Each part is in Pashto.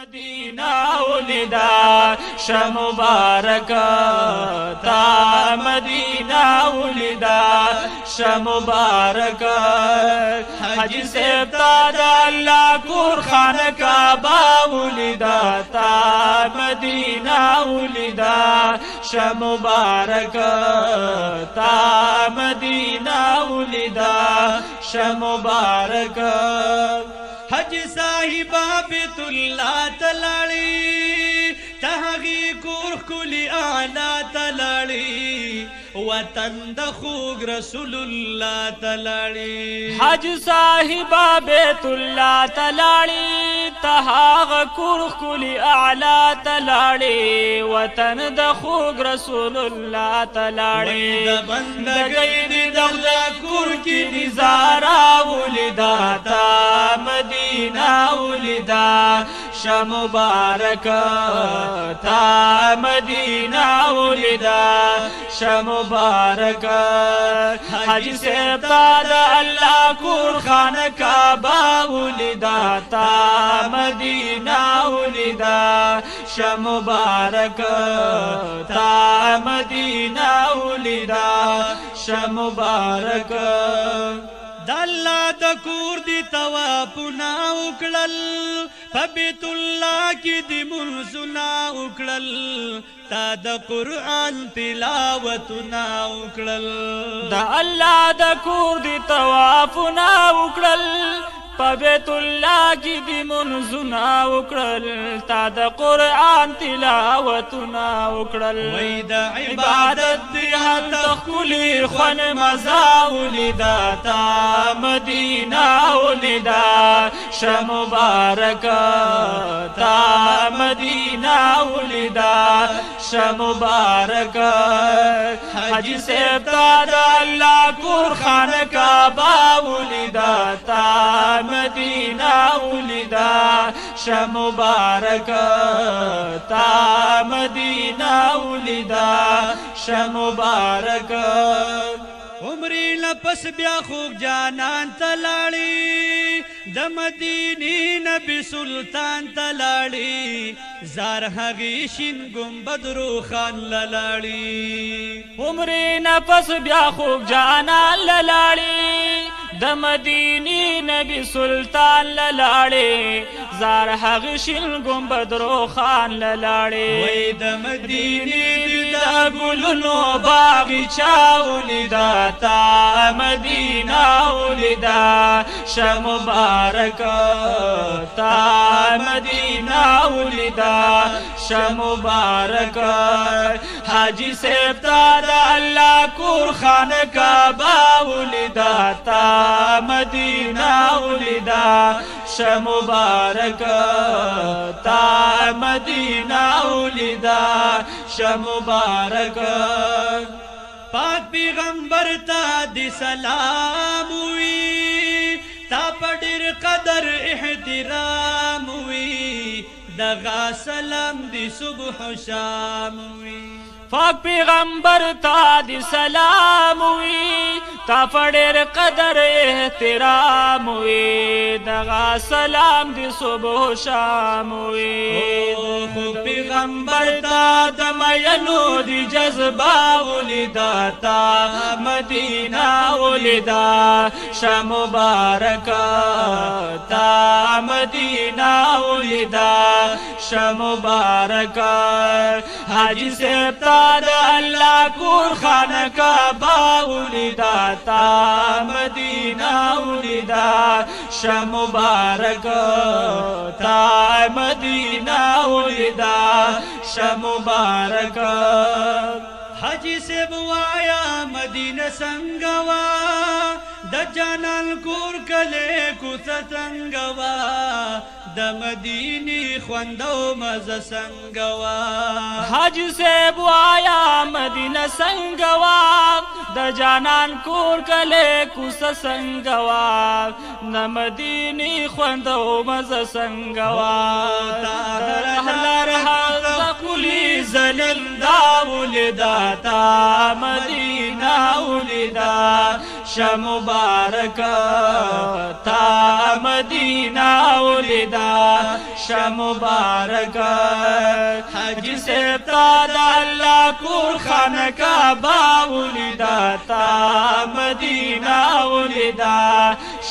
مدینہ ولیدا ش مبارک تا مدینہ ولیدا ش مبارک حجی صاحب تا دا اللہ کور خان کعبہ ولیدا تا مدینہ ولیدا ش مبارک تا مدینہ ولیدا ش مبارک حج صاحبہ بیت اللہ تلاڑی تہغی کور کلی آنا تلاڑی وطن دخوگ رسول اللہ تلاڑی حج صاحبہ بیت اللہ تلاڑی تہاغ کور کلی اعلا تلاڑی وطن دخوگ رسول اللہ تلاڑی بندگی دی دغدا کور کی نظارہ ولیدا تا مدینہ ولیدا ش مبارک تا مدینہ ولیدا ش مبارک حجی صاحب تا دا اللہ کور خان کعبہ ولیدا تا مدینہ ولیدا ش مبارک تا مدینہ ولیدا ش مبارک دا اللہ دا کور دی توافنا اکڑل فبیت اللہ کی دی منزنا اکڑل تا دا قرآن تلاوتنا اکڑل دا اللہ دا کور دی توافنا اکڑل بیت اللہ کی دی منزنا اکڑل تا دا قرآن تلاوتنا اکڑل وی دا عبادت دی حد کلی خون مزا ولیدا تا مدینہ ولیدا ش مبارک تا مدینہ ولیدا ش مبارک حجی صاحب تا دا اللہ کور خان کعبہ ولیدا تا مدینہ ولیدا ش مبارک تا مدینہ ولیدا ش مبارک عمری لپس بیا خوب جانان تلاڑی د مدینی نبی سلطان تلاڑی زار حقی شین گنبد روخان للاڑی عمری نفس بیا خوب جانان للاڑی د مدینی نبی سلطان للاڑی زار حقی شین گنبد روخان للاڑی وی د مدینی دا گلنو باغی چاولی دا تا مدینہ ولیدا ش مبارک تا مدینہ ولیدا ش مبارک حاجی صاحب تا دا اللہ کور خان کعبہ ولیدا تا مدینہ ولیدا ش مبارک تا مدینہ ولیدا ش مبارک پاک پیغمبر تا دی سلام وی تا پڑیر قدر احترام وی دغا سلام دی صبح و شام وی پاک پیغمبر تا دی سلام وی تا پڑیر قدر احترام وی دغا سلام دی صبح و شام وی خود پیغمبر تا دمینو دی جذبہ ولیدا تا مدینہ ولیدا ش مبارک تا مدینہ ولیدا ش مبارک حاجی صاحب تا دا اللہ کور خان کعبہ ولیدا تا مدینہ ولیدا ش مبارک تا مدینہ ولیدا ش مبارک حجی سے بوایا مدینہ سنگوا د جانان کور کلے کو ستنگوا د مدینی خوندو مز سنگوا حج سے بوایا مدینہ سنگوا د جانان کور کلے کو سنگوا نہ مدینی خوندو مز سنگوا کلی زلندا ولدا تا مدینہ ولدا شمبارک تا مدینہ ولیدا شمبارک حج سبتا دا اللہ کور خانہ کعبہ ولیدا تا مدینہ ولیدا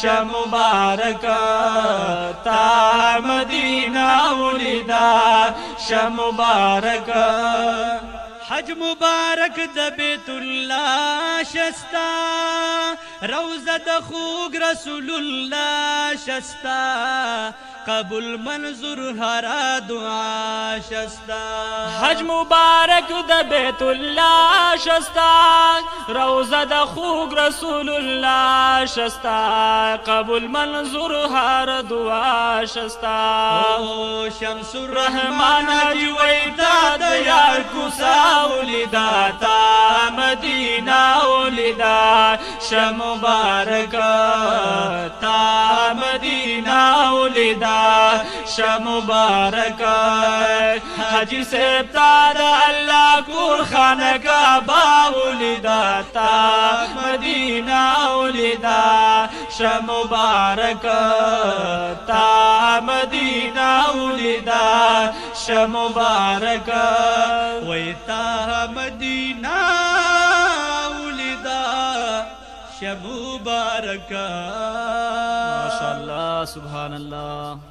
شمبارک تا مدینہ ولیدا شمبارک حج مبارک د بیت الله شستا روزه د خوږ رسول الله شستا قبول منظور هر دعا شستا حج مبارک د بیت الله شستا روزه د خوږ رسول الله شستا قبول منظور هر دعا شستا او شمس الرحمن حج ویدا د یار کوسا ولیدا تا مدینہ ولیدا شمبارک تا مدینہ ولیدا شمبارک حجی سبتا دا اللہ کور خانہ کعبہ ولیدا تا مدینہ ولیدا شمبارک تا مدینہ ولیدا شمبارک ویتا مدینہ ولیدا شمبارک ماشاءاللہ سبحان اللہ